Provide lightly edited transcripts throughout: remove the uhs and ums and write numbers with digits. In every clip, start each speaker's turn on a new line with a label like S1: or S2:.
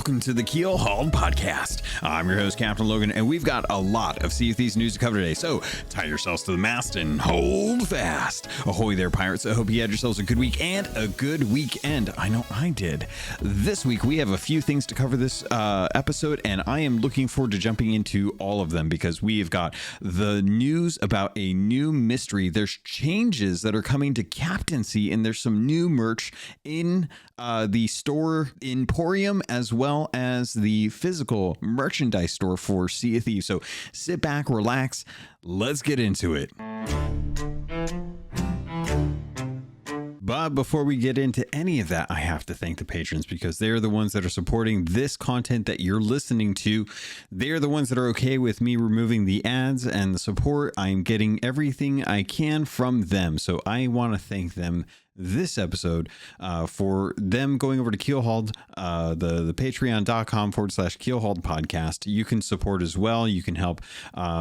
S1: Welcome to the Keelhauled podcast. I'm your host, Captain Logun, and we've got a lot of Sea of Thieves news to cover today, so tie yourselves to the mast and hold fast. Ahoy there, pirates. I hope you had yourselves a good week and a good weekend. I know I did. This week, we have a few things to cover this episode, and I am looking forward to jumping into all of them because we've got the news about a new mystery. There's changes that are coming to Captaincy, and there's some new merch in the store Emporium, as well as the physical merchandise store for Sea of Thieves. So sit back, relax, let's get into it. But before we get into any of that, I have to thank the patrons because they're the ones that are supporting this content that you're listening to. They're the ones that are okay with me removing the ads and the support. I'm getting everything I can from them. So I want to thank them this episode for them going over to Keelhauled, the patreon.com/Keelhauled podcast. You can support as well. You can help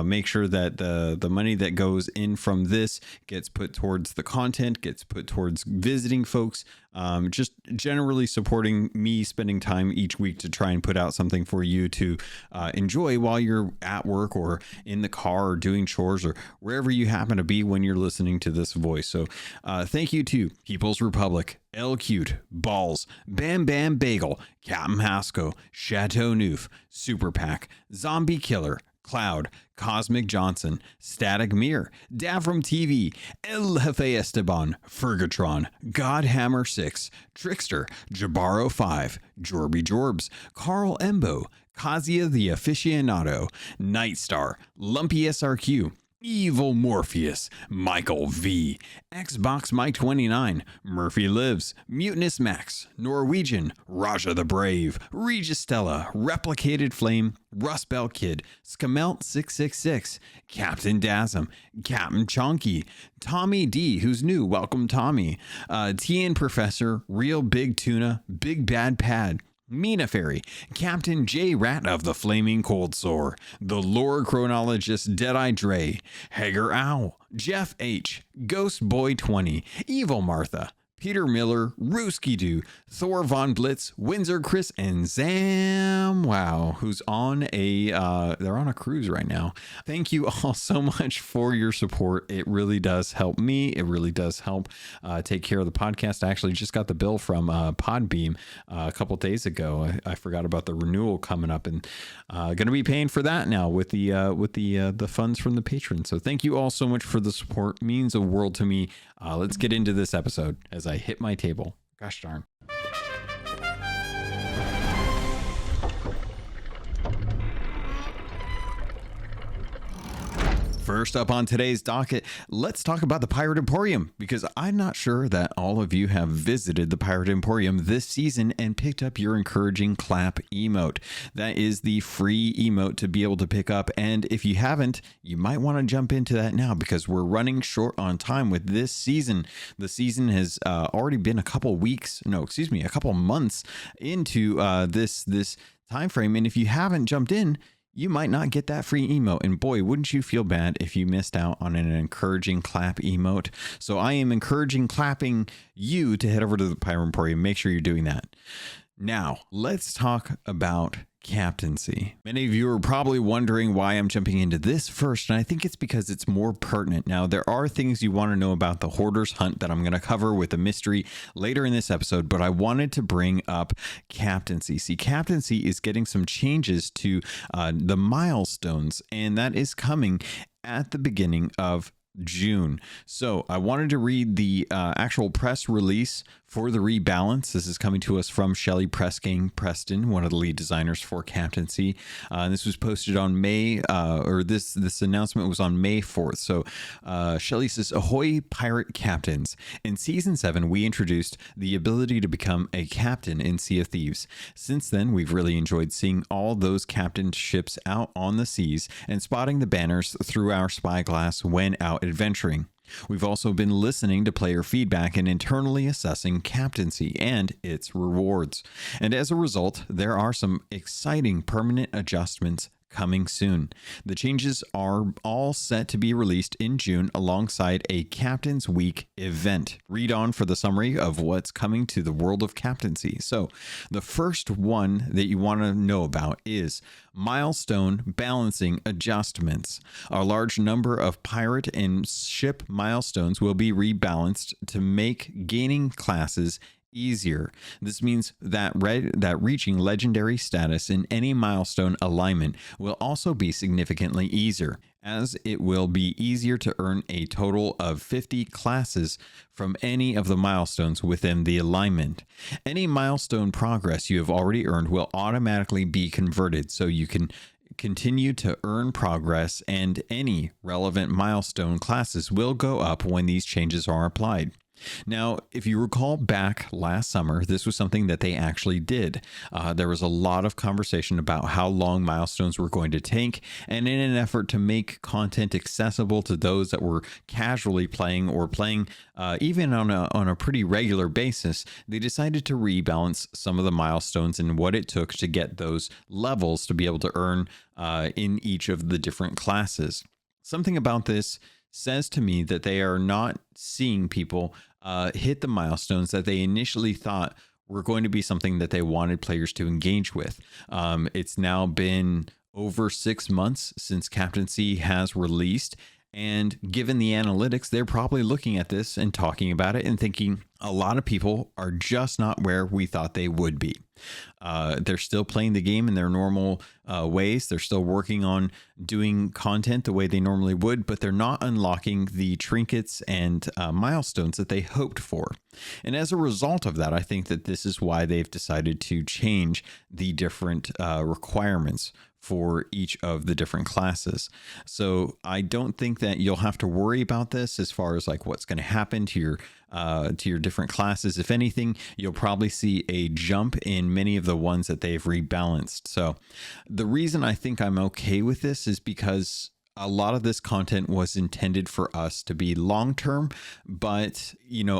S1: make sure that the money that goes in from this gets put towards the content, gets put towards visiting folks, just generally supporting me spending time each week to try and put out something for you to enjoy while you're at work or in the car or doing chores or wherever you happen to be when you're listening to this voice. So thank you to People's Republic, El Cute, Balls, Bam Bam Bagel, Captain Hasco, Chateau Neuf, Super Pack, Zombie Killer, Cloud, Cosmic Johnson, Static Mirror, Davram TV, El Jefe Esteban, Fergatron, Godhammer 6, Trickster, Jabaro 5, Jorby Jorbs, Carl Embo, Kazia the Aficionado, Nightstar, Lumpy SRQ, Evil Morpheus, Michael V, Xbox Mike 29, Murphy Lives, Mutinous Max, Norwegian, Raja the Brave, Regis Stella, Replicated Flame, Rust Belt Kid, Skamelt 666, Captain Dasm, Captain Chonky, Tommy D, who's new, welcome Tommy, TN Professor, Real Big Tuna, Big Bad Pad, Mina Fairy, Captain J Rat of the Flaming Cold Sore, the Lore Chronologist Deadeye Dre, Hager Owl, Jeff H, Ghost Boy 20, Evil Martha, Peter Miller, Rooski Doo, Thor Von Blitz, Windsor Chris, and Zam Wow, who's on they're on a cruise right now. Thank you all so much for your support. It really does help me. It really does help take care of the podcast. I actually just got the bill from Podbeam a couple days ago. I forgot about the renewal coming up, and going to be paying for that now with the funds from the patrons. So thank you all so much for the support. It means a world to me. Let's get into this episode as I hit my table. Gosh darn. First up on today's docket, let's talk about the Pirate Emporium, because I'm not sure that all of you have visited the Pirate Emporium this season and picked up your encouraging clap emote. That is the free emote to be able to pick up, and if you haven't, you might want to jump into that now because we're running short on time with this season. The season has already been a couple months into this time frame, and if you haven't jumped in, you might not get that free emote. And boy, wouldn't you feel bad if you missed out on an encouraging clap emote. So I am encouraging clapping you to head over to the Pirate Emporium. Make sure you're doing that. Now, let's talk about Captaincy. Many of you are probably wondering why I'm jumping into this first, and I think it's because it's more pertinent. Now, there are things you want to know about the Hoarder's Hunt that I'm going to cover with a mystery later in this episode, but I wanted to bring up Captaincy. See, Captaincy is getting some changes to the milestones, and that is coming at the beginning of June. So I wanted to read the actual press release for the rebalance. This is coming to us from Shelly Pressgang Preston, one of the lead designers for Captaincy. And this was posted on this announcement was on May 4th. So Shelly says, "Ahoy, pirate captains. In season 7, we introduced the ability to become a captain in Sea of Thieves. Since then, we've really enjoyed seeing all those captain ships out on the seas and spotting the banners through our spyglass when out adventuring. We've also been listening to player feedback and internally assessing Captaincy and its rewards. And as a result, there are some exciting permanent adjustments coming soon. The changes are all set to be released in June alongside a Captain's Week event. Read on for the summary of what's coming to the world of Captaincy. So the first one that you want to know about is milestone balancing adjustments. A large number of pirate and ship milestones will be rebalanced to make gaining classes easier. This means that reaching legendary status in any milestone alignment will also be significantly easier, as it will be easier to earn a total of 50 classes from any of the milestones within the alignment. Any milestone progress you have already earned will automatically be converted, so you can continue to earn progress, and any relevant milestone classes will go up when these changes are applied. Now, if you recall back last summer, this was something that they actually did. There was a lot of conversation about how long milestones were going to take, and in an effort to make content accessible to those that were casually playing or playing even on a pretty regular basis, they decided to rebalance some of the milestones and what it took to get those levels to be able to earn in each of the different classes. Something about this says to me that they are not seeing people hit the milestones that they initially thought were going to be something that they wanted players to engage with. It's now been over 6 months since Captaincy has released, and given the analytics, they're probably looking at this and talking about it and thinking a lot of people are just not where we thought they would be. They're still playing the game in their normal ways. They're still working on doing content the way they normally would, but they're not unlocking the trinkets and milestones that they hoped for. And as a result of that, I think that this is why they've decided to change the different requirements for each of the different classes. So I don't think that you'll have to worry about this as far as like what's going to happen to your different classes. If anything, you'll probably see a jump in many of the ones that they've rebalanced. So the reason I think I'm okay with this is because a lot of this content was intended for us to be long-term, but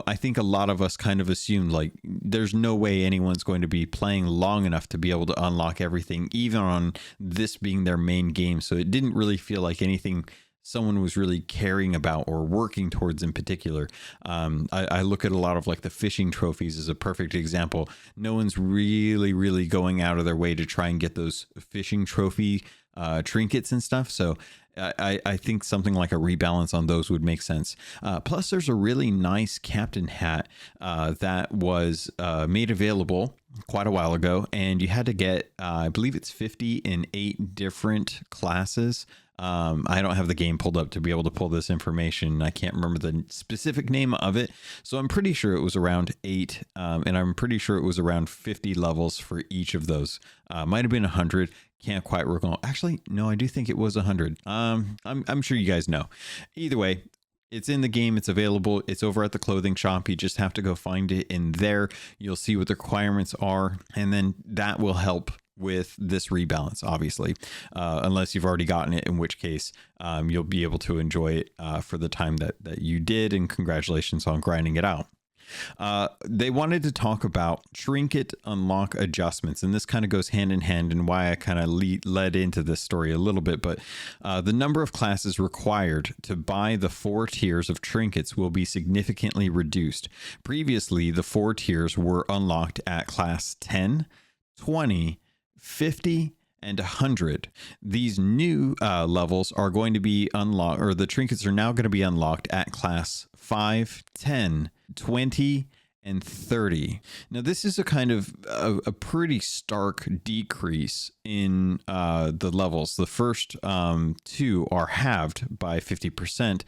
S1: I think a lot of us kind of assumed like there's no way anyone's going to be playing long enough to be able to unlock everything, even on this being their main game. So it didn't really feel like anything someone was really caring about or working towards in particular. I look at a lot of like the fishing trophies as a perfect example. No one's really going out of their way to try and get those fishing trophy trinkets and stuff. So I think something like a rebalance on those would make sense. Plus, there's a really nice captain hat that was made available quite a while ago, and you had to get, I believe it's 50 in 8 different classes. I don't have the game pulled up to be able to pull this information. I can't remember the specific name of it. So I'm pretty sure it was around 8, and I'm pretty sure it was around 50 levels for each of those. Might have been 100. Can't quite recall. Actually, no, I do think it was 100. I'm sure you guys know. Either way, it's in the game. It's available. It's over at the clothing shop. You just have to go find it in there. You'll see what the requirements are, and then that will help with this rebalance, obviously, unless you've already gotten it, in which case you'll be able to enjoy it for the time that you did, and congratulations on grinding it out. They wanted to talk about trinket unlock adjustments, and this kind of goes hand in hand, and why I kind of led into this story a little bit, but the number of classes required to buy the 4 tiers of trinkets will be significantly reduced. Previously, the 4 tiers were unlocked at class 10, 20, 50, and 100. These new levels are going to be unlocked, or the trinkets are now going to be unlocked at class 5, 10, 20, and 30. Now, this is a kind of a pretty stark decrease in the levels. The first 2 are halved by 50%.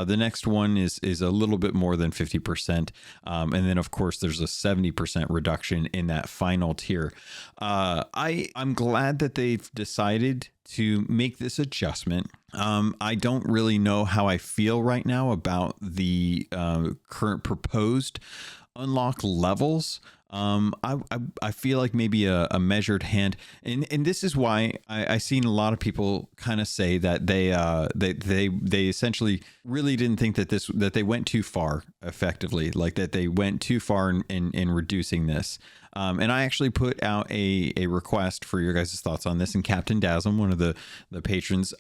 S1: The next one is a little bit more than 50%. And then, of course, there's a 70% reduction in that final tier. I'm glad that they've decided to make this adjustment. I don't really know how I feel right now about the current proposed unlock levels. I feel like maybe a measured hand, and this is why I've seen a lot of people kind of say that they essentially really didn't think that they went too far effectively, like that they went too far in reducing this. And I actually put out a request for your guys' thoughts on this, and Captain Dasm, one of the patrons,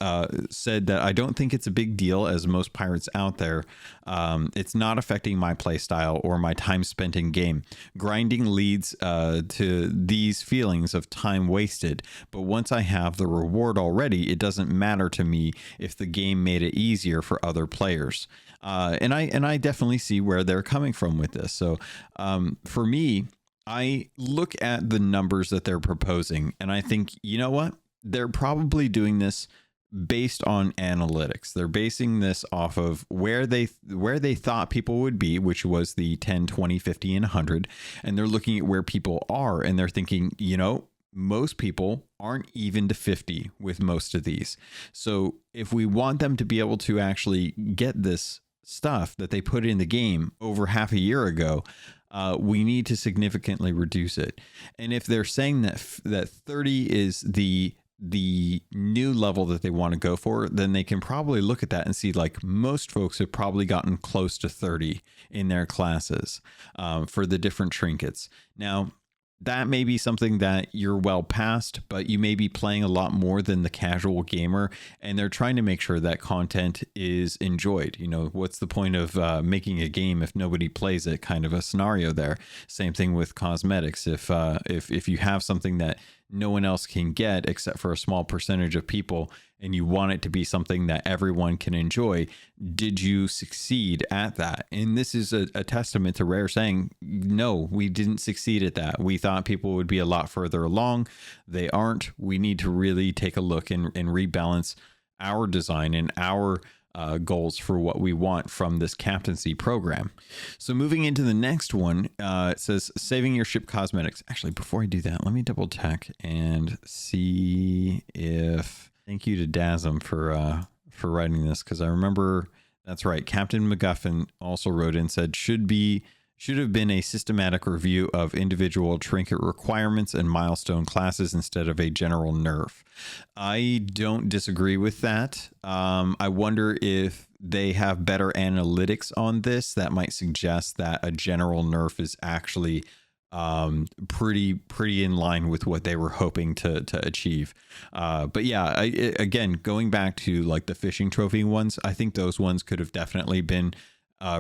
S1: said that I don't think it's a big deal, as most pirates out there. It's not affecting my playstyle or my time spent in game. Grinding leads to these feelings of time wasted, but once I have the reward already, it doesn't matter to me if the game made it easier for other players. And I definitely see where they're coming from with this. So for me, I look at the numbers that they're proposing, and I think, you know what? They're probably doing this based on analytics. They're basing this off of where they thought people would be, which was the 10, 20, 50, and 100. And they're looking at where people are, and they're thinking, you know, most people aren't even to 50 with most of these. So if we want them to be able to actually get this stuff that they put in the game over half a year ago, we need to significantly reduce it. And if they're saying that 30 is the new level that they want to go for, then they can probably look at that and see, like, most folks have probably gotten close to 30 in their classes for the different trinkets. Now, that may be something that you're well past, but you may be playing a lot more than the casual gamer, and they're trying to make sure that content is enjoyed. You know, what's the point of making a game if nobody plays it, kind of a scenario there. Same thing with cosmetics. If you have something that no one else can get except for a small percentage of people, and you want it to be something that everyone can enjoy, did you succeed at that? And this is a testament to Rare saying, no, we didn't succeed at that. We thought people would be a lot further along. They aren't. We need to really take a look and rebalance our design and our goals for what we want from this captaincy program. So moving into the next one, it says saving your ship cosmetics. Actually, before I do that, let me double check and see if... Thank you to Dasm for writing this, because I remember, that's right, Captain MacGuffin also wrote in, said should have been a systematic review of individual trinket requirements and milestone classes instead of a general nerf. I don't disagree with that. I wonder if they have better analytics on this that might suggest that a general nerf is actually pretty in line with what they were hoping to achieve. But yeah, again, going back to like the fishing trophy ones, I think those ones could have definitely been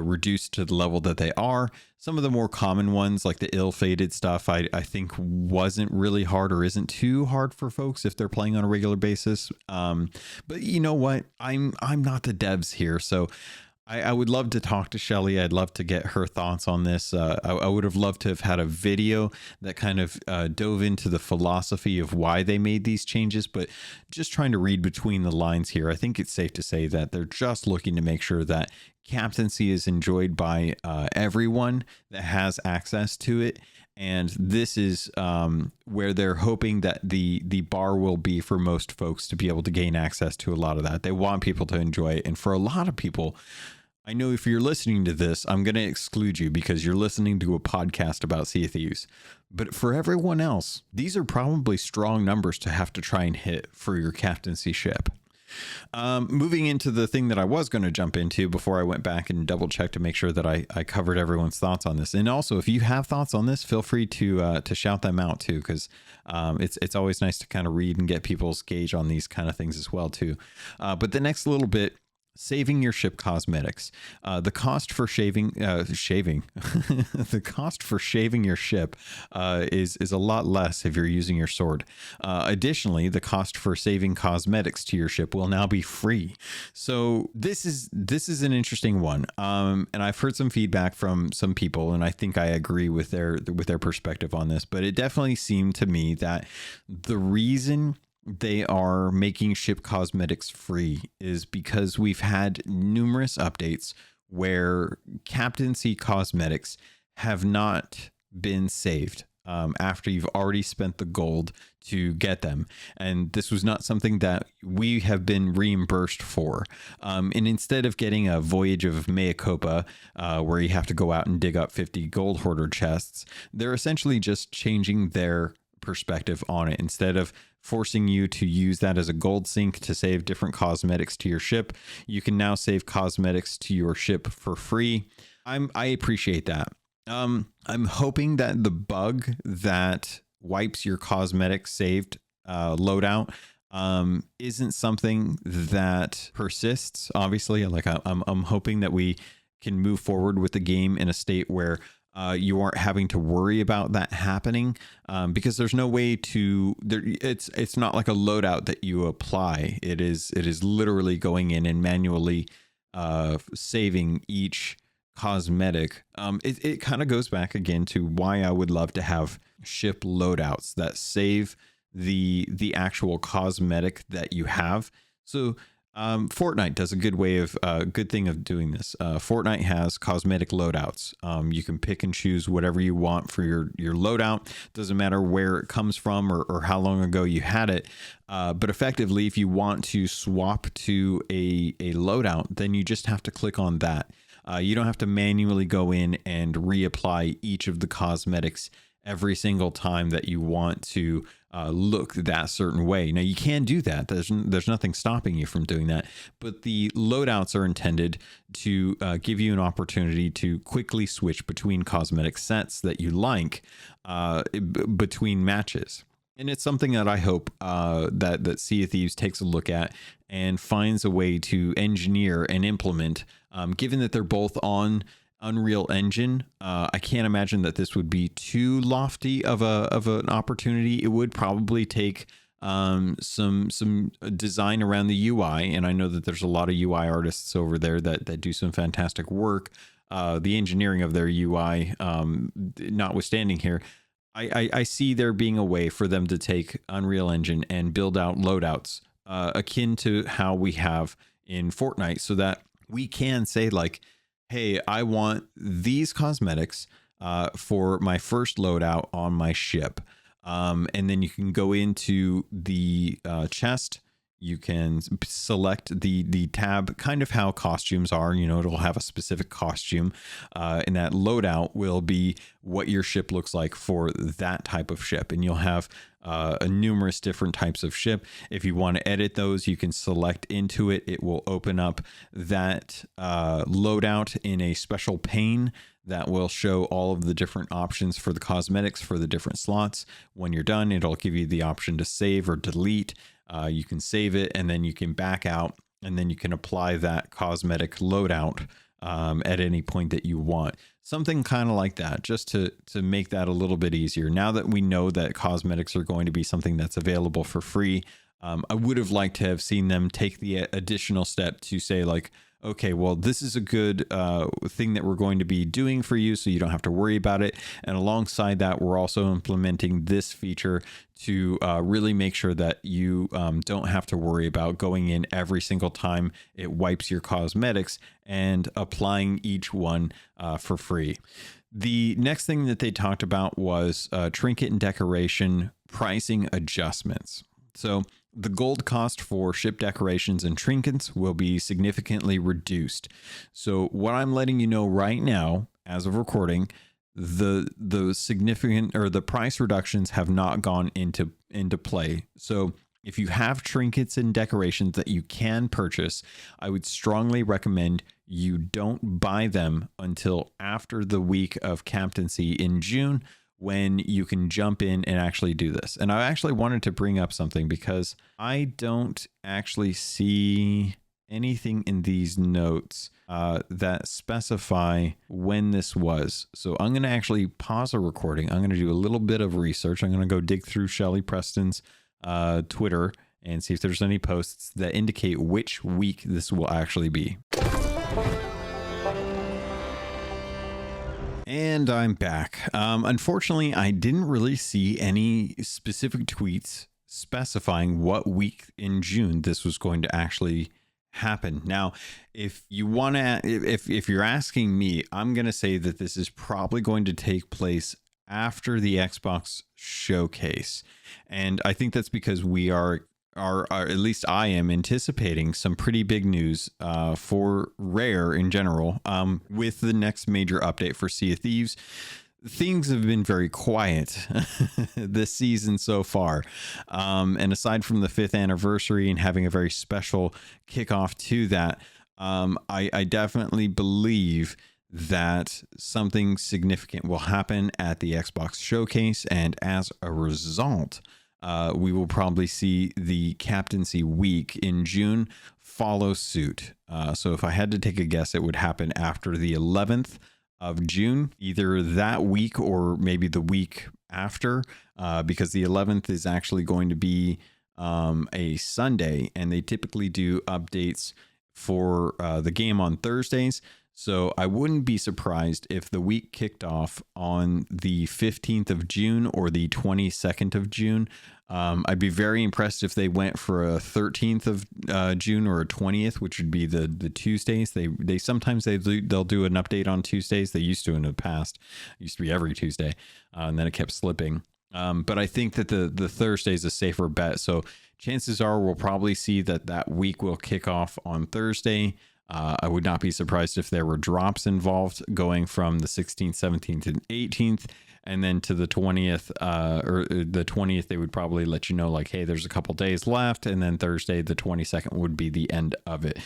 S1: reduced to the level that they are. Some of the more common ones, like the ill-fated stuff, I think wasn't really hard or isn't too hard for folks if they're playing on a regular basis. But you know what? I'm not the devs here, so I would love to talk to Shelly. I'd love to get her thoughts on this. I would have loved to have had a video that kind of dove into the philosophy of why they made these changes, but just trying to read between the lines here, I think it's safe to say that they're just looking to make sure that captaincy is enjoyed by everyone that has access to it. And this is where they're hoping that the bar will be for most folks to be able to gain access to a lot of that. They want people to enjoy it. And for a lot of people, I know if you're listening to this, I'm going to exclude you because you're listening to a podcast about Sea of Thieves. But for everyone else, these are probably strong numbers to have to try and hit for your captaincy ship. Moving into the thing that I was going to jump into before I went back and double check to make sure that I covered everyone's thoughts on this. And also, if you have thoughts on this, feel free to shout them out too, because it's always nice to kind of read and get people's gauge on these kind of things as well too. But the next little bit, saving your ship cosmetics. The cost for shaving the cost for shaving your ship is a lot less if you're using your sword. Additionally, the cost for saving cosmetics to your ship will now be free. So this is an interesting one. And I've heard some feedback from some people, and I think I agree with their perspective on this, but it definitely seemed to me that the reason they are making ship cosmetics free is because we've had numerous updates where captaincy cosmetics have not been saved after you've already spent the gold to get them. And this was not something that we have been reimbursed for. And instead of getting a voyage of mea culpa where you have to go out and dig up 50 gold hoarder chests, they're essentially just changing their perspective on it. Instead of forcing you to use that as a gold sink to save different cosmetics to your ship, you can now save cosmetics to your ship for free. I appreciate that. I'm hoping that the bug that wipes your cosmetic saved loadout isn't something that persists. Obviously, like I'm hoping that we can move forward with the game in a state where you aren't having to worry about that happening, because there's no way to there. It's not like a loadout that you apply. It is literally going in and manually saving each cosmetic. It kind of goes back again to why I would love to have ship loadouts that save the actual cosmetic that you have. So Fortnite does a good thing of doing this. Fortnite has cosmetic loadouts. You can pick and choose whatever you want for your loadout. Doesn't matter where it comes from or how long ago you had it. But effectively, if you want to swap to a loadout, then you just have to click on that. You don't have to manually go in and reapply each of the cosmetics every single time that you want to look that certain way. Now you can do that. There's nothing stopping you from doing that, but the loadouts are intended to give you an opportunity to quickly switch between cosmetic sets that you like between matches. And it's something that I hope that Sea of Thieves takes a look at and finds a way to engineer and implement, given that they're both on Unreal Engine. I can't imagine that this would be too lofty of an opportunity. It would probably take some design around the UI, and I know that there's a lot of UI artists over there that do some fantastic work. The engineering of their UI, notwithstanding here, I see there being a way for them to take Unreal Engine and build out loadouts akin to how we have in Fortnite, so that we can say like, hey, I want these cosmetics for my first loadout on my ship. And then you can go into the chest. You can select the tab, kind of how costumes are. You know, it'll have a specific costume, and that loadout will be what your ship looks like for that type of ship. And you'll have numerous different types of ship. If you want to edit those, you can select into it. It will open up that loadout in a special pane that will show all of the different options for the cosmetics for the different slots. When you're done, it'll give you the option to save or delete. You can save it, and then you can back out, and then you can apply that cosmetic loadout at any point that you want. Something kind of like that, just to make that a little bit easier. Now that we know that cosmetics are going to be something that's available for free, I would have liked to have seen them take the additional step to say like, okay, well, this is a good thing that we're going to be doing for you, so you don't have to worry about it. And alongside that, we're also implementing this feature to really make sure that you don't have to worry about going in every single time it wipes your cosmetics and applying each one for free. The next thing that they talked about was trinket and decoration pricing adjustments. So the gold cost for ship decorations and trinkets will be significantly reduced. So what I'm letting you know right now, as of recording, the significant or the price reductions have not gone into play. So if you have trinkets and decorations that you can purchase, I would strongly recommend you don't buy them until after the week of Captaincy in June, when you can jump in and actually do this. And I actually wanted to bring up something because I don't actually see anything in these notes that specify when this was. So I'm going to actually pause the recording. I'm going to do a little bit of research. I'm going to go dig through Shelly Preston's Twitter and see if there's any posts that indicate which week this will actually be. And I'm back. Unfortunately, I didn't really see any specific tweets specifying what week in June this was going to actually happen. Now, if you want to, if you're asking me, I'm going to say that this is probably going to take place after the Xbox showcase. And I think that's because we are at least I am anticipating some pretty big news for Rare in general with the next major update for Sea of Thieves. Things have been very quiet this season so far. And aside from the 5th anniversary and having a very special kickoff to that, I definitely believe that something significant will happen at the Xbox showcase, and as a result, we will probably see the Captaincy week in June follow suit. So if I had to take a guess, it would happen after the 11th of June, either that week or maybe the week after, because the 11th is actually going to be a Sunday, and they typically do updates for the game on Thursdays. So I wouldn't be surprised if the week kicked off on the 15th of June or the 22nd of June. I'd be very impressed if they went for a 13th of June or a 20th, which would be the Tuesdays. They sometimes they'll do an update on Tuesdays. They used to in the past. It used to be every Tuesday, and then it kept slipping. But I think that the Thursday is a safer bet. So chances are we'll probably see that week will kick off on Thursday. I would not be surprised if there were drops involved going from the 16th, 17th, and 18th. And then to the 20th, or the 20th, they would probably let you know, like, hey, there's a couple days left. And then Thursday, the 22nd, would be the end of it.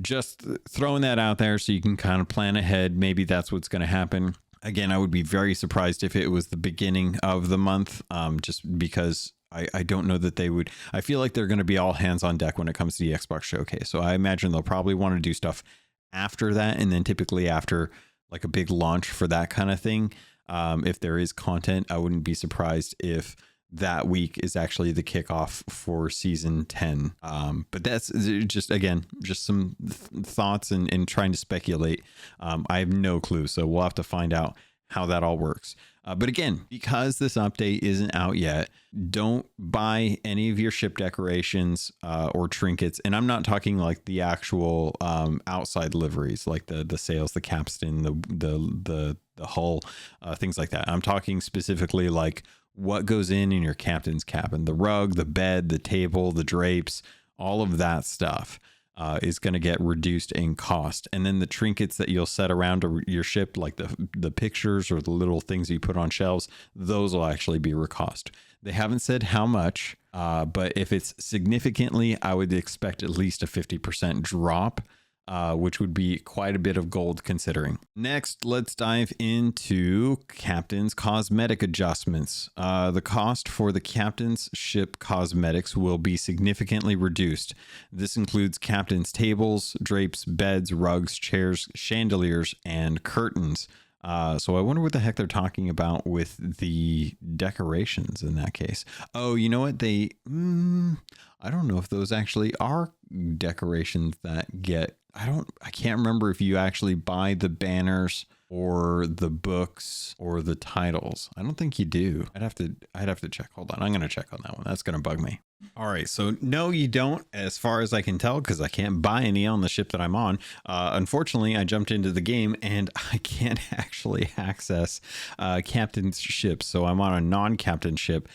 S1: Just throwing that out there so you can kind of plan ahead. Maybe that's what's going to happen. Again, I would be very surprised if it was the beginning of the month, just because I don't know that they would. I feel like they're going to be all hands on deck when it comes to the Xbox showcase. So I imagine they'll probably want to do stuff after that. And then typically after like a big launch for that kind of thing, if there is content, I wouldn't be surprised if that week is actually the kickoff for season 10. But that's just, again, just some thoughts and trying to speculate. I have no clue. So we'll have to find out how that all works. But again, because this update isn't out yet, don't buy any of your ship decorations or trinkets. And I'm not talking like the actual outside liveries, like the sails, the capstan, the hull, things like that. I'm talking specifically like what goes in your captain's cabin: the rug, the bed, the table, the drapes, all of that stuff. Is going to get reduced in cost. And then the trinkets that you'll set around your ship, like the pictures or the little things you put on shelves, those will actually be recost. They haven't said how much, but if it's significantly, I would expect at least a 50% drop, which would be quite a bit of gold considering. Next, let's dive into Captain's cosmetic adjustments. The cost for the Captain's ship cosmetics will be significantly reduced. This includes Captain's tables, drapes, beds, rugs, chairs, chandeliers, and curtains. So I wonder what the heck they're talking about with the decorations in that case. Oh, you know what? I don't know if those actually are decorations that get, I can't remember if you actually buy the banners or the books or the titles. I don't think you do. I'd have to check. Hold on. I'm going to check on that one. That's going to bug me. All right. So no, you don't, as far as I can tell, because I can't buy any on the ship that I'm on. Unfortunately, I jumped into the game and I can't actually access captain's ships. So I'm on a non-captain ship,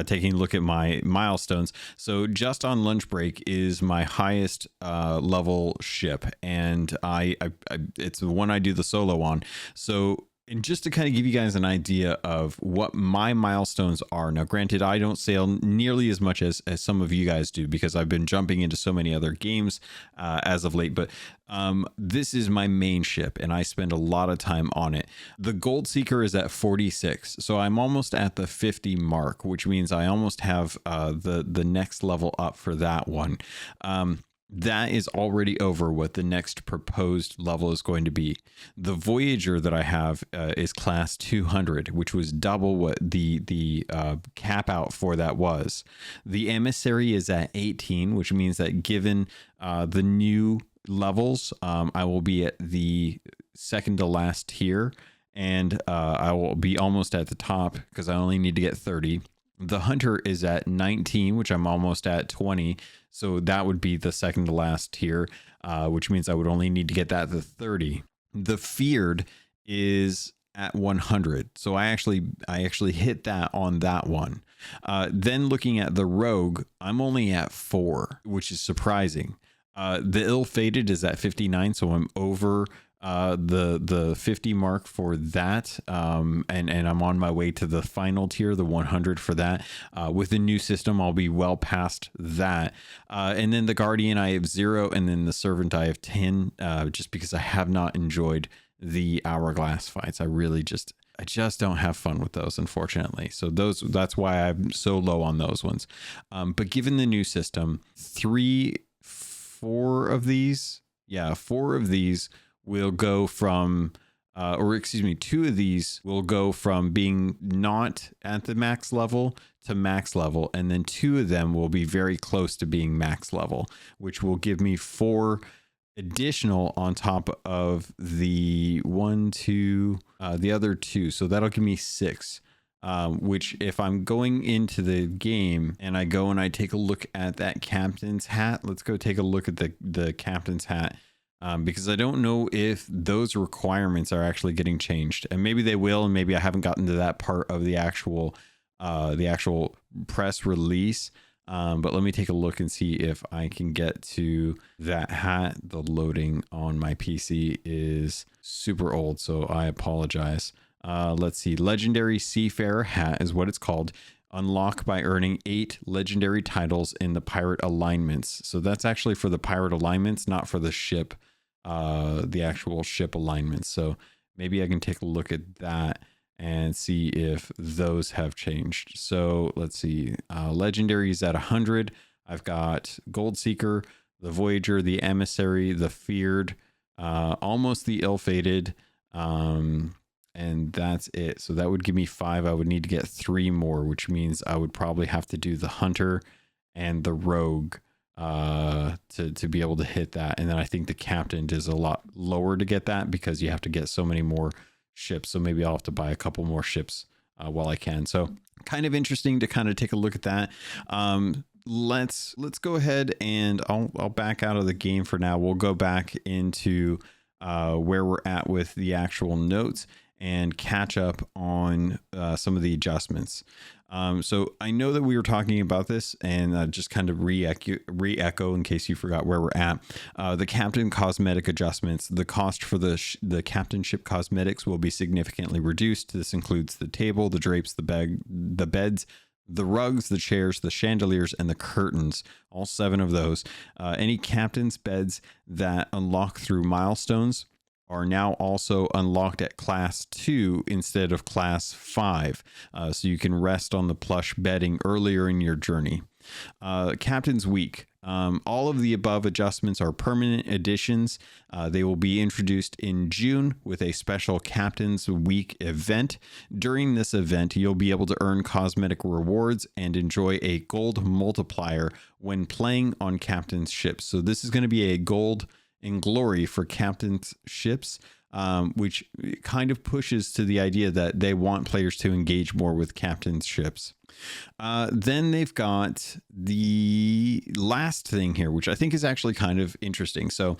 S1: taking a look at my milestones. So just on lunch break is my highest level ship, and it's the one I do the solo on. So, and just to kind of give you guys an idea of what my milestones are. Now, granted, I don't sail nearly as much as some of you guys do because I've been jumping into so many other games as of late. But this is my main ship, and I spend a lot of time on it. The Gold Seeker is at 46. So I'm almost at the 50 mark, which means I almost have the next level up for that one. That is already over what the next proposed level is going to be. The Voyager that I have is class 200, which was double what the cap out for that was. The Emissary is at 18, which means that given the new levels, I will be at the second to last tier, and I will be almost at the top because I only need to get 30. The Hunter is at 19, which I'm almost at 20. So that would be the second to last tier, which means I would only need to get that to 30. The Feared is at 100. So I actually hit that on that one. Then looking at the Rogue, I'm only at 4, which is surprising. The Ill-Fated is at 59. So I'm over the 50 mark for that, and I'm on my way to the final tier, the 100 for that. With the new system, I'll be well past that. And then the Guardian, I have 0, and then the Servant, I have 10, just because I have not enjoyed the hourglass fights. I just don't have fun with those, unfortunately. So that's why I'm so low on those ones. But given the new system, four of these will go from, two of these will go from being not at the max level to max level. And then two of them will be very close to being max level, which will give me 4 additional on top of the the other 2. So that'll give me 6. Which if I'm going into the game and I go and I take a look at that captain's hat, let's go take a look at the captain's hat, because I don't know if those requirements are actually getting changed, and maybe they will, and maybe I haven't gotten to that part of the actual press release. But let me take a look and see if I can get to that hat. The loading on my PC is super old, so I apologize. Let's see. Legendary Seafarer hat is what it's called. Unlock by earning 8 legendary titles in the pirate alignments. So that's actually for the pirate alignments, not for the ship, the actual ship alignments. So maybe I can take a look at that and see if those have changed. So let's see. Legendary is at 100. I've got Gold Seeker, the Voyager, the Emissary, the Feared, almost the Ill-Fated, and that's it. So that would give me 5. I would need to get 3 more, which means I would probably have to do the Hunter and the Rogue to be able to hit that. And then I think the Captain is a lot lower to get that because you have to get so many more ships. So maybe I'll have to buy a couple more ships while I can. So kind of interesting to kind of take a look at that. Let's go ahead and I'll back out of the game for now. We'll go back into where we're at with the actual notes and catch up on some of the adjustments. So I know that we were talking about this, and just kind of re-echo in case you forgot where we're at. The captain cosmetic adjustments. The cost for the captainship cosmetics will be significantly reduced. This includes the table, the drapes, the beds, the rugs, the chairs, the chandeliers, and the curtains. All 7 of those. Any captain's beds that unlock through milestones are now also unlocked at class 2 instead of class 5. So you can rest on the plush bedding earlier in your journey. Captain's Week. All of the above adjustments are permanent additions. They will be introduced in June with a special Captain's Week event. During this event, you'll be able to earn cosmetic rewards and enjoy a gold multiplier when playing on captain's ships. So this is going to be a gold and glory for captain's ships, which kind of pushes to the idea that they want players to engage more with captain's ships. Then they've got the last thing here, which I think is actually kind of interesting. So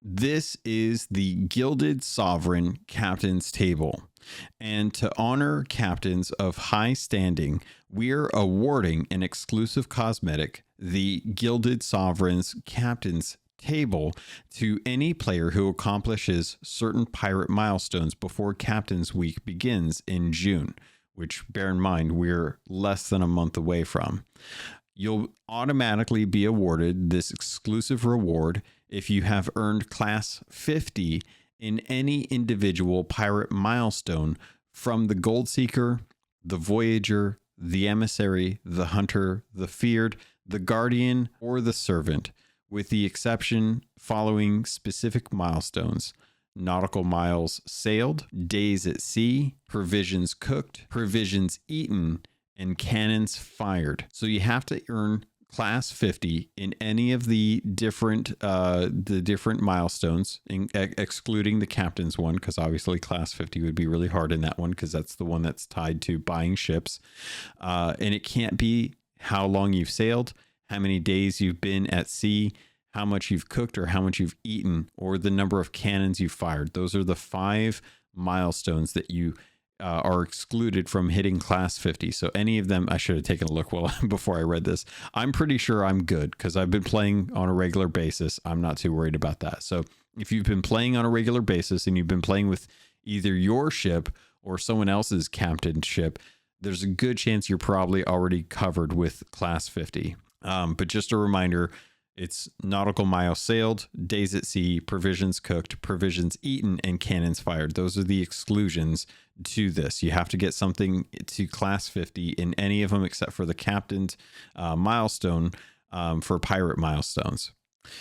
S1: this is the Gilded Sovereign Captain's Table. And to honor captains of high standing, we're awarding an exclusive cosmetic, the Gilded Sovereign's Captain's Table, to any player who accomplishes certain pirate milestones before Captain's Week begins in June, which, bear in mind, we're less than a month away from. You'll automatically be awarded this exclusive reward if you have earned class 50 in any individual pirate milestone from the Gold Seeker, the Voyager, the Emissary, the Hunter, the Feared, the Guardian, or the Servant, with the exception following specific milestones: nautical miles sailed, days at sea, provisions cooked, provisions eaten, and cannons fired. So you have to earn class 50 in any of the different milestones, excluding the captain's one, because obviously class 50 would be really hard in that one because that's the one that's tied to buying ships. And it can't be how long you've sailed, how many days you've been at sea, how much you've cooked, or how much you've eaten, or the number of cannons you've fired. Those are the 5 milestones that you are excluded from hitting class 50. So any of them, I should have taken a look before I read this. I'm pretty sure I'm good because I've been playing on a regular basis. I'm not too worried about that. So if you've been playing on a regular basis and you've been playing with either your ship or someone else's captain ship, there's a good chance you're probably already covered with class 50. But just a reminder, It's nautical miles sailed, days at sea, provisions cooked, provisions eaten, and cannons fired. Those are the exclusions to this. You have to get something to class 50 in any of them except for the captain's milestone for pirate milestones.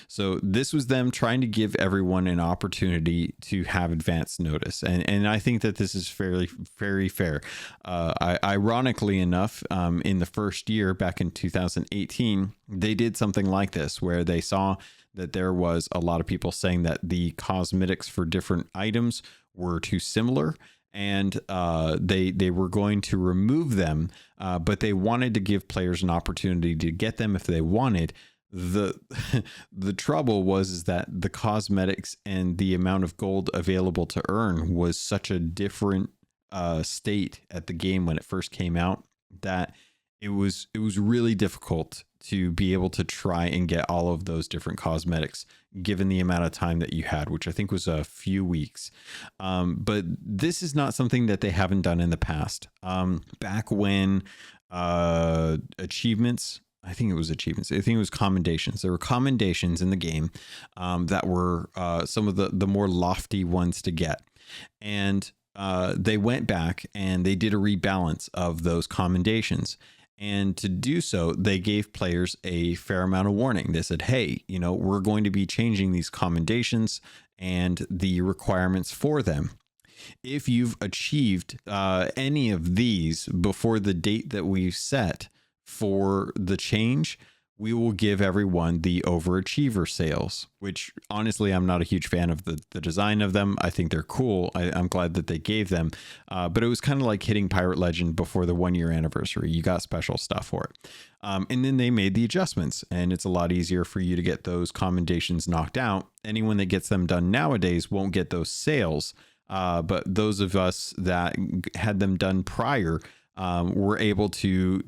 S1: So this was them trying to give everyone an opportunity to have advance notice. And I think that this is very fair. Ironically enough, in the first year back in 2018, they did something like this where they saw that there was a lot of people saying that the cosmetics for different items were too similar. And they were going to remove them, but they wanted to give players an opportunity to get them if they wanted. The trouble was that the cosmetics and the amount of gold available to earn was such a different state at the game when it first came out that it was really difficult to be able to try and get all of those different cosmetics given the amount of time that you had, which I think was a few weeks. But this is not something that they haven't done in the past. Back when achievements, I think it was achievements. I think it was commendations. There were commendations in the game that were some of the more lofty ones to get. And they went back and they did a rebalance of those commendations. And to do so, they gave players a fair amount of warning. They said, hey, we're going to be changing these commendations and the requirements for them. If you've achieved any of these before the date that we've set for the change, we will give everyone the overachiever sales, which honestly, I'm not a huge fan of the design of them. I think they're cool. I'm glad that they gave them, but it was kind of like hitting Pirate Legend before the 1 year anniversary. You got special stuff for it. And then they made the adjustments, and it's a lot easier for you to get those commendations knocked out. Anyone that gets them done nowadays won't get those sales. But those of us that had them done prior were able to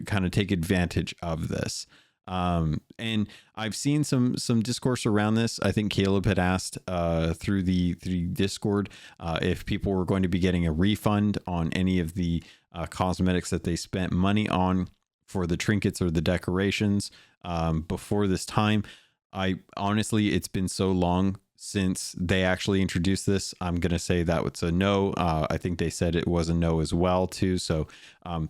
S1: kind of take advantage of this. And I've seen some discourse around this. I think Caleb had asked through the Discord if people were going to be getting a refund on any of the cosmetics that they spent money on for the trinkets or the decorations before this time. I honestly, it's been so long since they actually introduced this. I'm going to say that it's a no. I think they said it was a no as well too. So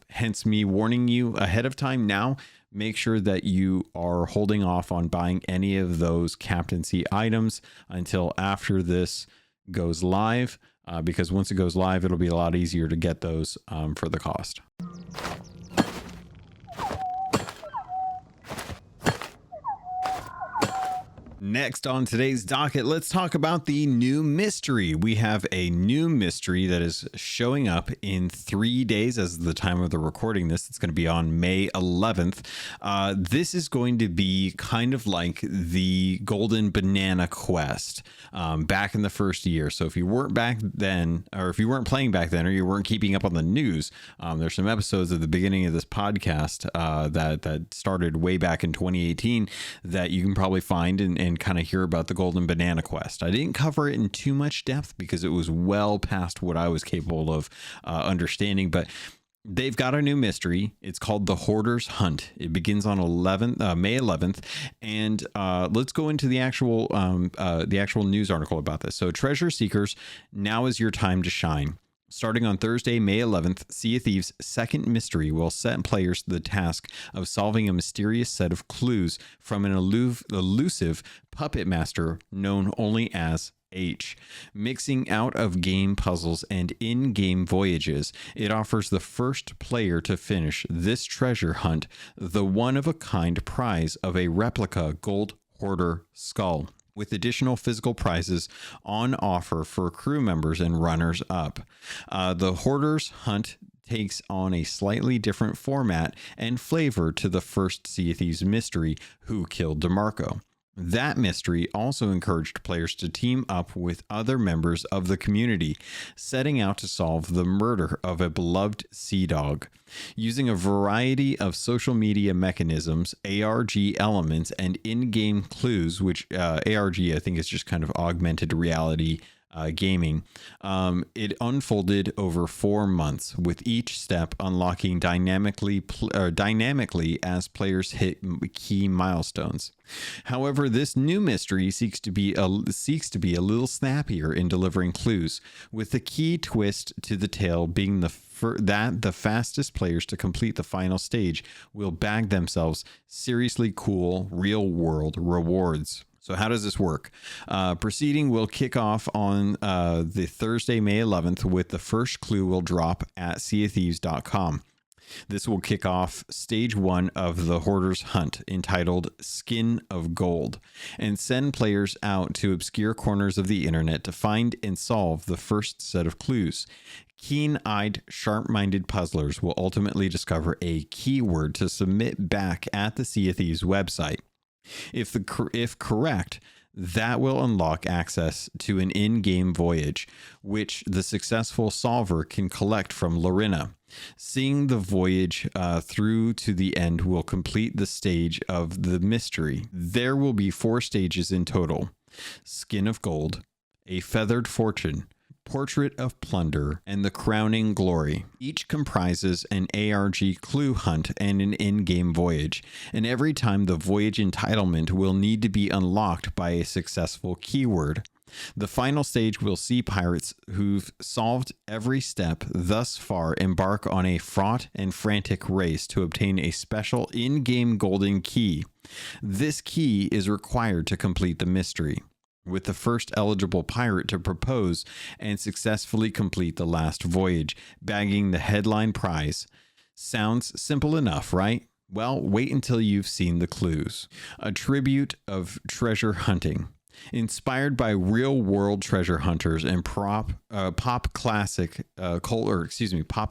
S1: hence me warning you ahead of time now. Make sure that you are holding off on buying any of those captaincy items until after this goes live, because once it goes live, it'll be a lot easier to get those for the cost. Next on today's docket, let's talk about the new mystery. We have a new mystery that is showing up in 3 days as the time of the recording this. It's going to be on May 11th. This is going to be kind of like the Golden Banana Quest back in the first year. So if you weren't back then, or if you weren't playing back then, or you weren't keeping up on the news, there's some episodes at the beginning of this podcast that started way back in 2018 that you can probably find and kind of hear about the Golden Banana Quest. I didn't cover it in too much depth because it was well past what I was capable of understanding, but they've got a new mystery. It's called the Hoarder's Hunt. It begins on May 11th, and let's go into the actual news article about this. So, treasure seekers, now is your time to shine. Starting on Thursday, May 11th, Sea of Thieves' second mystery will set players the task of solving a mysterious set of clues from an elusive puppet master known only as H. Mixing out of game puzzles and in-game voyages, it offers the first player to finish this treasure hunt the one-of-a-kind prize of a replica gold hoarder skull, with additional physical prizes on offer for crew members and runners up. The Hoarder's Hunt takes on a slightly different format and flavor to the first Sea of Thieves mystery, Who Killed DeMarco? That mystery also encouraged players to team up with other members of the community, setting out to solve the murder of a beloved sea dog. Using a variety of social media mechanisms, ARG elements, and in-game clues, which ARG I think is just kind of augmented reality gaming. It unfolded over 4 months, with each step unlocking dynamically as players hit key milestones. However, this new mystery seeks to be a little snappier in delivering clues, with the key twist to the tale being that the fastest players to complete the final stage will bag themselves seriously cool real-world rewards. So how does this work? Proceeding will kick off on the Thursday, May 11th, with the first clue will drop at seaofthieves.com. This will kick off stage 1 of the Hoarder's Hunt, entitled Skin of Gold, and send players out to obscure corners of the internet to find and solve the first set of clues. Keen-eyed, sharp-minded puzzlers will ultimately discover a keyword to submit back at the Sea of Thieves website. If correct, that will unlock access to an in-game voyage, which the successful solver can collect from Lorena. Seeing the voyage through to the end will complete the stage of the mystery. There will be 4 stages in total: Skin of Gold, A Feathered Fortune, Portrait of Plunder, and The Crowning Glory. Each comprises an ARG clue hunt and an in-game voyage, and every time the voyage entitlement will need to be unlocked by a successful keyword. The final stage will see pirates who've solved every step thus far embark on a fraught and frantic race to obtain a special in-game golden key. This key is required to complete the mystery, with the first eligible pirate to propose and successfully complete the last voyage, bagging the headline prize. Sounds simple enough, right? Well, wait until you've seen the clues. A tribute of treasure hunting. Inspired by real-world treasure hunters and pop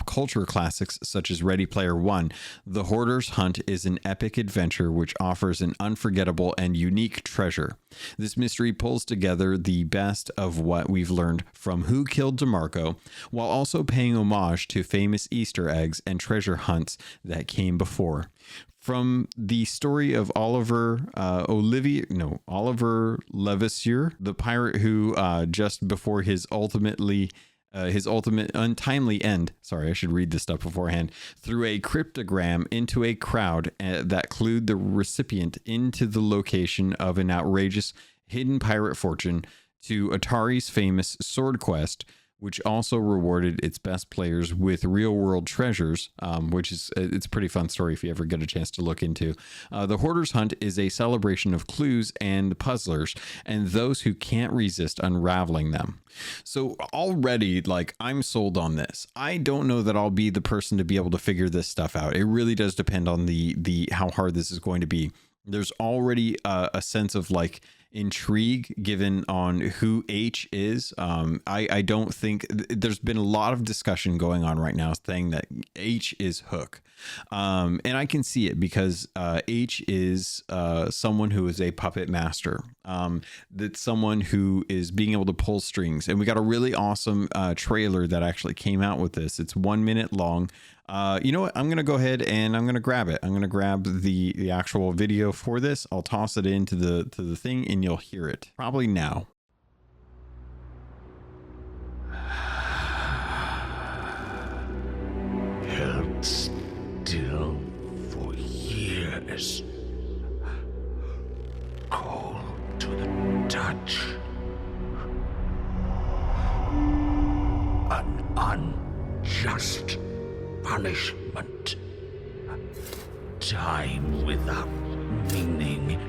S1: culture classics such as Ready Player One, The Hoarder's Hunt is an epic adventure which offers an unforgettable and unique treasure. This mystery pulls together the best of what we've learned from Who Killed DeMarco, while also paying homage to famous Easter eggs and treasure hunts that came before. From the story of Oliver Levasseur, the pirate who just before his ultimate untimely end, sorry, I should read this stuff beforehand, threw a cryptogram into a crowd that clued the recipient into the location of an outrageous hidden pirate fortune, to Atari's famous Sword Quest, which also rewarded its best players with real-world treasures, which is it's a pretty fun story if you ever get a chance to look into. The Hoarder's Hunt is a celebration of clues and puzzlers and those who can't resist unraveling them. So already, like, I'm sold on this. I don't know that I'll be the person to be able to figure this stuff out. It really does depend on the how hard this is going to be. There's already a sense of like intrigue given on who H is. I don't think there's been a lot of discussion going on right now saying that H is Hook. And I can see it because H is someone who is a puppet master. That's someone who is being able to pull strings. And we got a really awesome trailer that actually came out with this. It's 1 minute long. You know what? I'm going to go ahead and I'm going to grab it. I'm going to grab the actual video for this. I'll toss it into the thing and you'll hear it probably now.
S2: Held still for years, cold to the touch, an unjust punishment, time without meaning.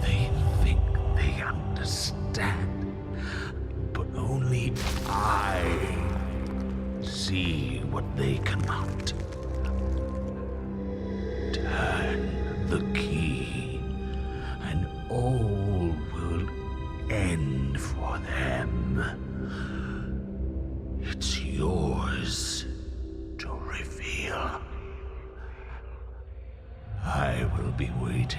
S2: They think they understand, but only I see what they cannot. Turn the key, and all will end for them. It's yours to reveal. I will be waiting.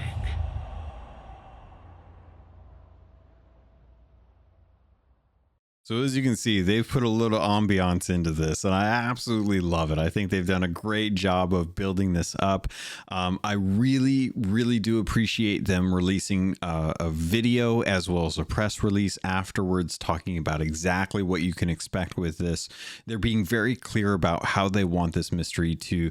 S1: So as you can see, they've put a little ambiance into this, and I absolutely love it. I think they've done a great job of building this up. I really, really do appreciate them releasing a video as well as a press release afterwards, talking about exactly what you can expect with this. They're being very clear about how they want this mystery to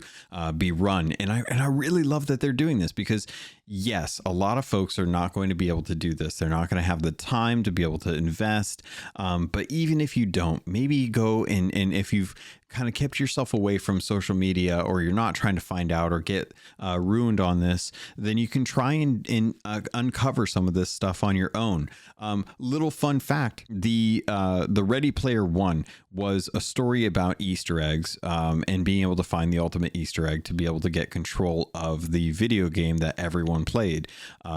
S1: be run, and I really love that they're doing this, because yes, a lot of folks are not going to be able to do this. They're not going to have the time to be able to invest. But even if you don't, maybe go and if you've kind of kept yourself away from social media, or you're not trying to find out or get ruined on this, then you can try and uncover some of this stuff on your own. Little fun fact, the Ready Player One was a story about Easter eggs and being able to find the ultimate Easter egg to be able to get control of the video game that everyone played.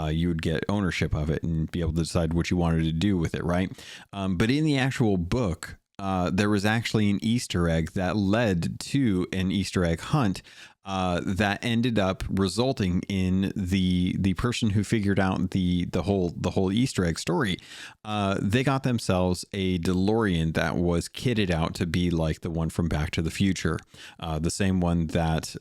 S1: You would get ownership of it and be able to decide what you wanted to do with it, right? But in the actual book, there was actually an Easter egg that led to an Easter egg hunt that ended up resulting in the person who figured out the whole Easter egg story. They got themselves a DeLorean that was kitted out to be like the one from Back to the Future, the same one that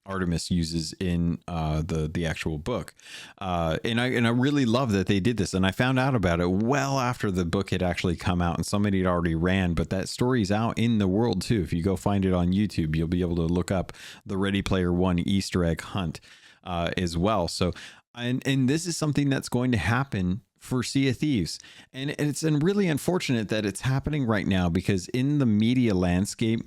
S1: Artemis uses in the actual book. And I really love that they did this. And I found out about it well after the book had actually come out and somebody had already ran, but that story's out in the world too. If you go find it on YouTube, you'll be able to look up the Ready Player One Easter egg hunt as well. So, and this is something that's going to happen for Sea of Thieves. And it's really unfortunate that it's happening right now, because in the media landscape,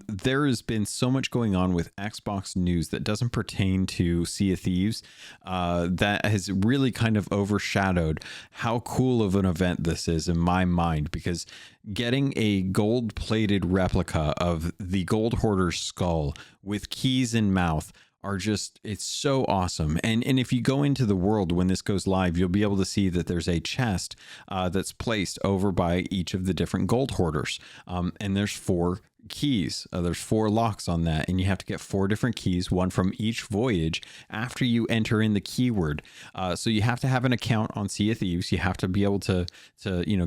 S1: there has been so much going on with Xbox news that doesn't pertain to Sea of Thieves that has really kind of overshadowed how cool of an event this is in my mind, because getting a gold-plated replica of the Gold Hoarder's skull with keys in mouth are just, it's so awesome. And if you go into the world when this goes live, you'll be able to see that there's a chest that's placed over by each of the different Gold Hoarders. And there's 4 keys. There's 4 locks on that, and you have to get 4 different keys, one from each voyage, after you enter in the keyword. So you have to have an account on Sea of Thieves. You have to be able to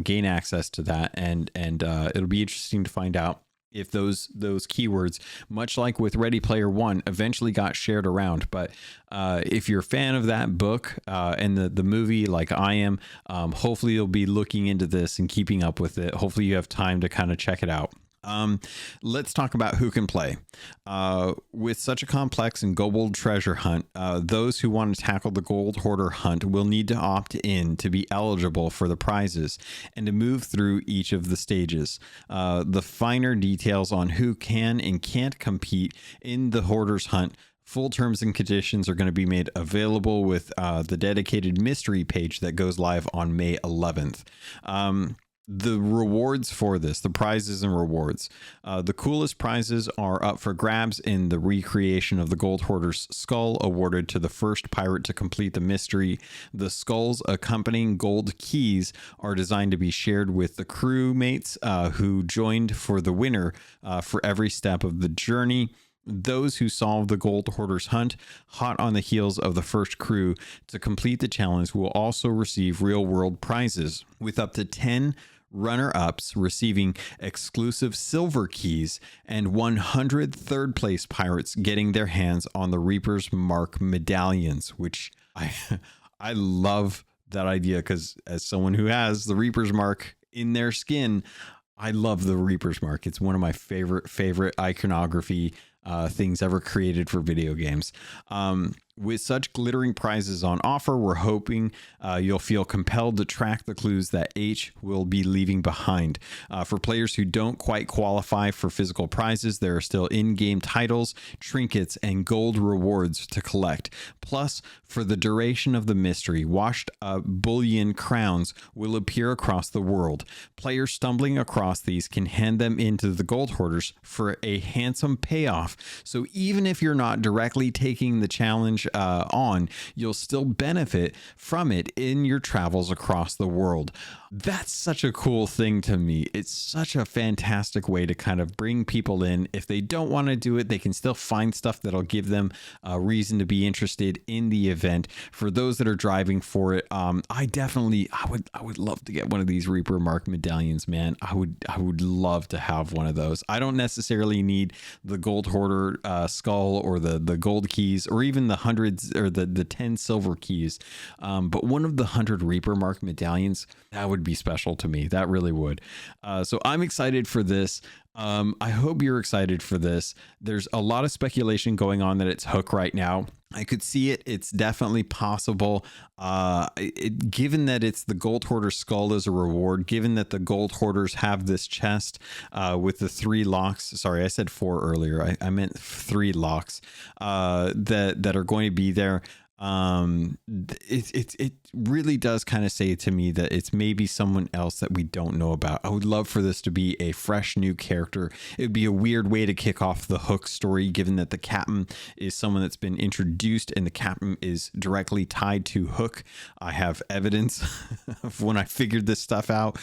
S1: gain access to that, and it'll be interesting to find out if those keywords, much like with Ready Player One, eventually got shared around. But if you're a fan of that book and the movie, like I am, hopefully you'll be looking into this and keeping up with it. Hopefully you have time to kind of check it out. Let's talk about who can play. With such a complex and gold treasure hunt, those who want to tackle the Gold Hoarder hunt will need to opt in to be eligible for the prizes and to move through each of the stages. The finer details on who can and can't compete in the Hoarder's hunt, full terms and conditions, are going to be made available with the dedicated mystery page that goes live on May 11th. The rewards for this, the prizes and rewards. The coolest prizes are up for grabs in the recreation of the Gold Hoarder's skull, awarded to the first pirate to complete the mystery. The skull's accompanying gold keys are designed to be shared with the crewmates who joined for the winner for every step of the journey. Those who solve the Gold Hoarder's hunt, hot on the heels of the first crew to complete the challenge, will also receive real-world prizes, with up to 10 runner-ups receiving exclusive silver keys and 100 third-place pirates getting their hands on the Reaper's Mark medallions, which I love that idea, because as someone who has the Reaper's Mark in their skin, I love the Reaper's Mark. It's one of my favorite iconography things ever created for video games. With such glittering prizes on offer, we're hoping you'll feel compelled to track the clues that H will be leaving behind. For players who don't quite qualify for physical prizes, there are still in-game titles, trinkets, and gold rewards to collect. Plus, for the duration of the mystery, washed up bullion crowns will appear across the world. Players stumbling across these can hand them into the Gold Hoarders for a handsome payoff. So even if you're not directly taking the challenge on, you'll still benefit from it in your travels across the world. That's such a cool thing to me. It's such a fantastic way to kind of bring people in. If they don't want to do it, they can still find stuff that'll give them a reason to be interested in the event. For those that are driving for it, I would love to get one of these Reaper Mark medallions, man. I would love to have one of those. I don't necessarily need the gold hoarder skull or the gold keys or even the hundreds or the 10 silver keys, but one of the 100 Reaper Mark medallions, that would be special to me. That really would. So I'm excited for this. I hope you're excited for this. There's a lot of speculation going on that it's Hook right now. I could see it. It's definitely possible. Given that it's the gold hoarder skull as a reward, given that the gold hoarders have this chest with the 3 locks. Sorry, I said 4 earlier. I meant 3 locks that are going to be there. It really does kind of say to me that it's maybe someone else that we don't know about. I would love for this to be a fresh new character. It would be a weird way to kick off the Hook story, given that the captain is someone that's been introduced and the captain is directly tied to Hook. I have evidence of when I figured this stuff out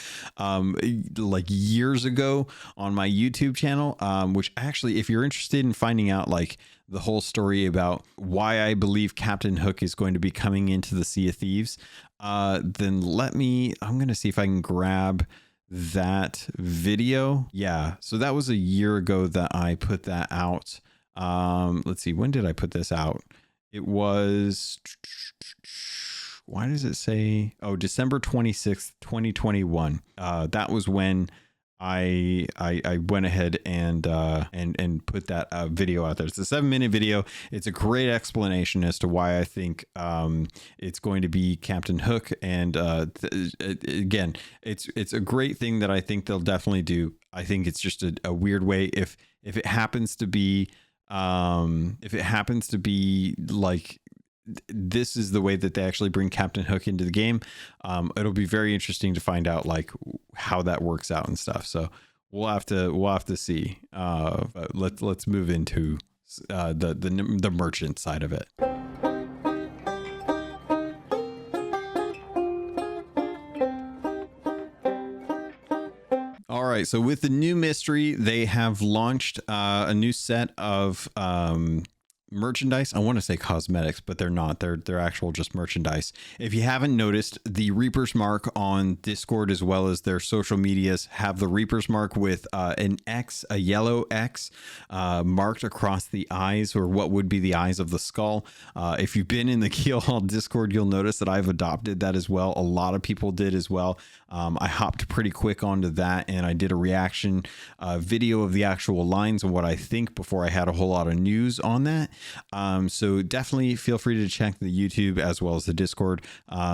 S1: like years ago on my YouTube channel, which actually, if you're interested in finding out like the whole story about why I believe Captain Hook is going to be coming into the Sea of Thieves, then I'm going to see if I can grab that video. Yeah. So that was a year ago that I put that out. Let's see. When did I put this out? It was, why does it say, December 26th, 2021. That was when I went ahead and put that video out there. It's a 7-minute video. It's a great explanation as to why I think it's going to be Captain Hook. And again, it's a great thing that I think they'll definitely do. I think it's just a weird way if it happens to be like, this is the way that they actually bring Captain Hook into the game. It'll be very interesting to find out like how that works out and stuff. So we'll have to see. But let's move into the merchant side of it. All right. So with the new mystery, they have launched a new set of merchandise. I want to say cosmetics, but they're not. They're actual just merchandise. If you haven't noticed, the Reaper's Mark on Discord as well as their social medias have the Reaper's Mark with an X, a yellow X marked across the eyes, or what would be the eyes of the skull. If you've been in the Keelhauled Discord, you'll notice that I've adopted that as well. A lot of people did as well. I hopped pretty quick onto that and I did a reaction video of the actual lines and what I think before I had a whole lot of news on that. So definitely feel free to check the YouTube as well as the Discord.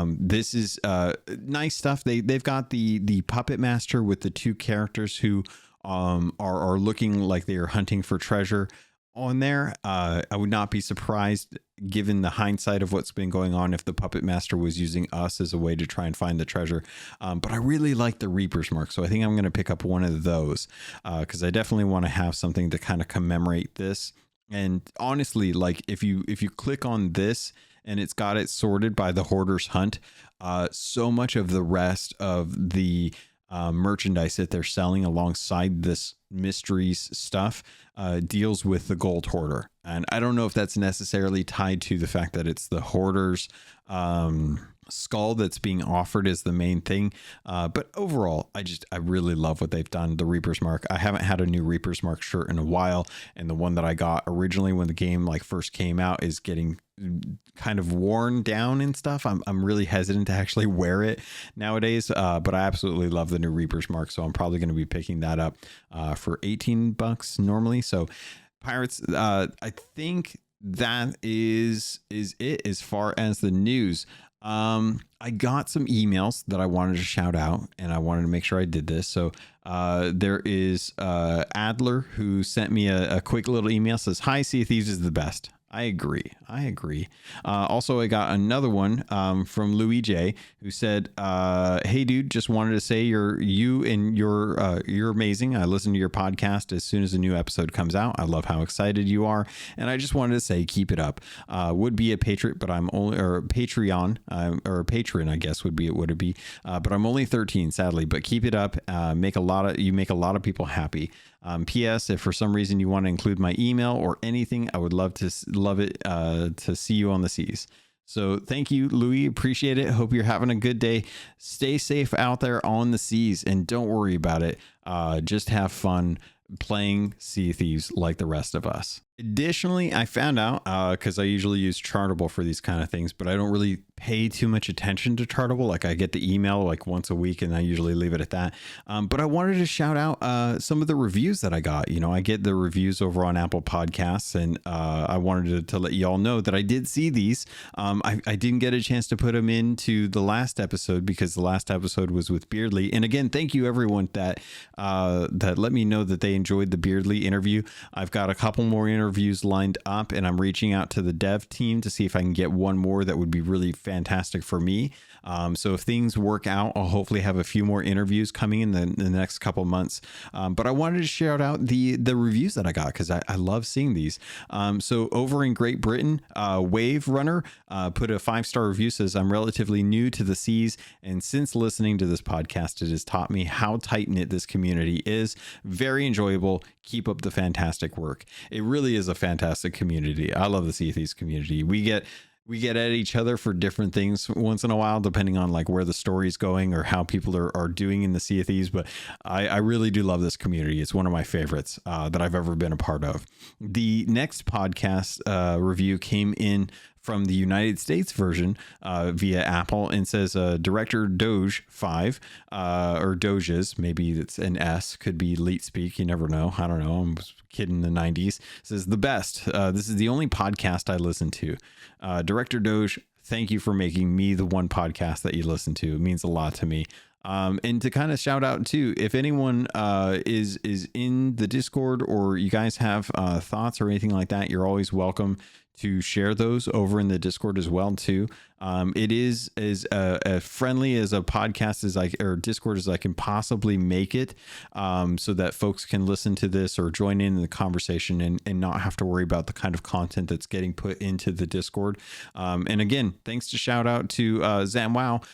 S1: This is nice stuff. They've got the Puppet Master with the 2 characters who are looking like they are hunting for treasure on there. I would not be surprised, given the hindsight of what's been going on, if the Puppet Master was using us as a way to try and find the treasure. But I really like the Reaper's Mark, so I think I'm going to pick up one of those because I definitely want to have something to kind of commemorate this. And honestly, like if you click on this and it's got it sorted by the Hoarder's Hunt, so much of the rest of the merchandise that they're selling alongside this mysteries stuff deals with the gold hoarder. And I don't know if that's necessarily tied to the fact that it's the Hoarder's skull that's being offered as the main thing, but overall I really love what they've done. The Reaper's Mark, I haven't had a new Reaper's Mark shirt in a while, and the one that I got originally when the game like first came out is getting kind of worn down and stuff. I'm really hesitant to actually wear it nowadays, but I absolutely love the new Reaper's Mark, so I'm probably going to be picking that up for $18 normally. So Pirates, I think that is it as far as the news. I got some emails that I wanted to shout out, and I wanted to make sure I did this. So there is Adler, who sent me a quick little email, says, "Hi, Sea of Thieves is the best. I agree. Also, I got another one from Louis J, who said, "Hey, dude, just wanted to say you're amazing. I listen to your podcast as soon as a new episode comes out. I love how excited you are, and I just wanted to say keep it up. Would be a patriot, but I'm only or a Patreon or a patron, I guess would it be? But I'm only 13, sadly. But keep it up. You make a lot of people happy." P.S. If for some reason you want to include my email or anything, I would love it to see you on the seas. So thank you, Louis. Appreciate it. Hope you're having a good day. Stay safe out there on the seas and don't worry about it. Just have fun playing Sea Thieves like the rest of us. Additionally, I found out because I usually use Chartable for these kind of things, but I don't really pay too much attention to Chartable. Like I get the email like once a week and I usually leave it at that. But I wanted to shout out some of the reviews that I got. You know, I get the reviews over on Apple Podcasts, and I wanted to let you all know that I did see these. I didn't get a chance to put them into the last episode because the last episode was with Beardly. And again, thank you everyone that let me know that they enjoyed the Beardly interview. I've got a couple more interviews lined up, and I'm reaching out to the dev team to see if I can get one more that would be really fantastic for me. So if things work out, I'll hopefully have a few more interviews coming in the next couple months. But I wanted to shout out the reviews that I got because I love seeing these. So over in Great Britain, Wave Runner put a 5-star review, says, "I'm relatively new to the seas, and since listening to this podcast, it has taught me how tight-knit this community is. Very enjoyable. Keep up the fantastic work." It really is a fantastic community. I love the Sea Thieves community. We get at each other for different things once in a while, depending on like where the story's going or how people are doing in the Sea of Thieves. But I really do love this community. It's one of my favorites that I've ever been a part of. The next podcast review came in from the United States version via Apple and says Director Doge 5 or Doges, maybe it's an S, could be Leet Speak, you never know. I don't know. I'm a kid in the 90s. Says the best. This is the only podcast I listen to. Director Doge, thank you for making me the one podcast that you listen to. It means a lot to me. And to kind of shout out too, if anyone is in the Discord or you guys have thoughts or anything like that, you're always welcome to share those over in the Discord as well too. It is as friendly as a podcast or Discord as I can possibly make it, so that folks can listen to this or join in the conversation and not have to worry about the kind of content that's getting put into the Discord. And again, thanks to shout out to Zamwow,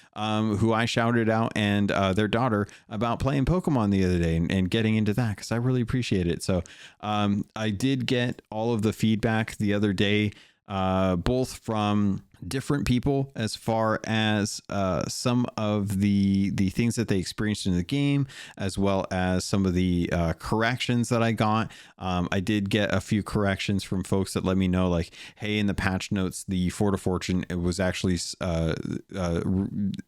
S1: who I shouted out, and their daughter about playing Pokemon the other day and getting into that because I really appreciate it. So I did get all of the feedback the other day, both from different people as far as some of the things that they experienced in the game, as well as some of the corrections that I got. I did get a few corrections from folks that let me know, like, hey, in the patch notes, the Fort of Fortune, it was actually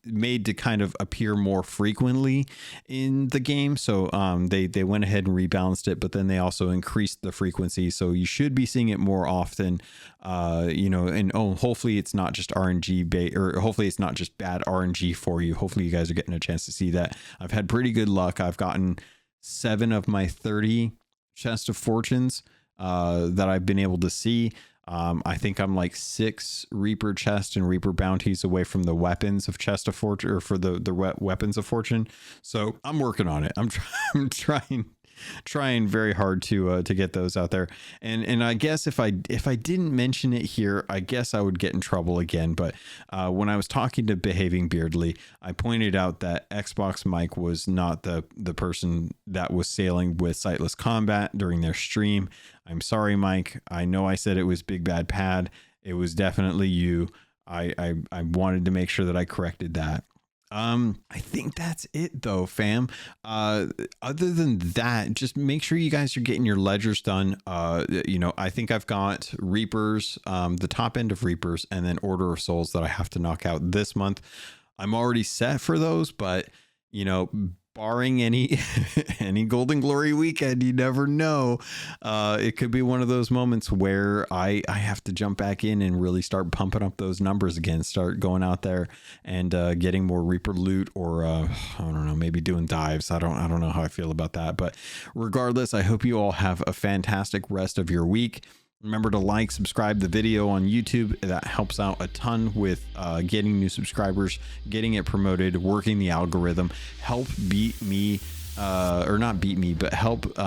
S1: made to kind of appear more frequently in the game. So they went ahead and rebalanced it, but then they also increased the frequency. So you should be seeing it more often, and hopefully it's not just RNG or hopefully it's not just bad RNG for you. Hopefully you guys are getting a chance to see that. I've had pretty good luck. I've gotten 7 of my 30 Chest of Fortunes that I've been able to see. I think I'm like 6 Reaper chest and Reaper bounties away from the weapons of Chest of Fortune, or for the weapons of Fortune. So I'm working on it. I'm trying very hard to get those out there. And I guess if I didn't mention it here, I guess I would get in trouble again. But when I was talking to Behaving Beardly, I pointed out that Xbox Mike was not the person that was sailing with Sightless Combat during their stream. I'm sorry, Mike. I know I said it was Big Bad Pad. It was definitely you. I wanted to make sure that I corrected that. I think that's it though, fam. Other than that, just make sure you guys are getting your ledgers done. I think I've got Reapers, the top end of Reapers, and then Order of Souls that I have to knock out this month. I'm already set for those, but barring any Golden Glory weekend, you never know. It could be one of those moments where I have to jump back in and really start pumping up those numbers again, start going out there and getting more Reaper loot, or I don't know, maybe doing dives. I don't know how I feel about that, but regardless, I hope you all have a fantastic rest of your week. Remember to like, subscribe the video on YouTube. That helps out a ton with getting new subscribers, getting it promoted, working the algorithm, help beat me, or not beat me, but help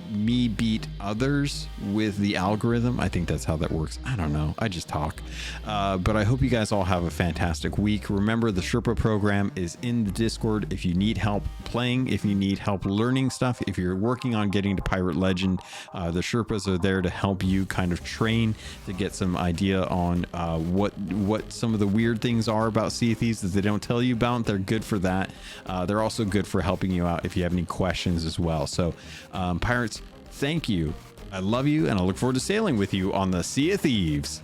S1: me beat others with the algorithm. I think that's how that works. I don't know. I just talk. But I hope you guys all have a fantastic week. Remember, the Sherpa program is in the Discord. If you need help playing, if you need help learning stuff, if you're working on getting to Pirate Legend, the Sherpas are there to help you kind of train to get some idea on what some of the weird things are about Sea of Thieves that they don't tell you about. They're good for that. They're also good for helping you out if you have any questions as well. So pirates, thank you. I love you, and I look forward to sailing with you on the Sea of Thieves.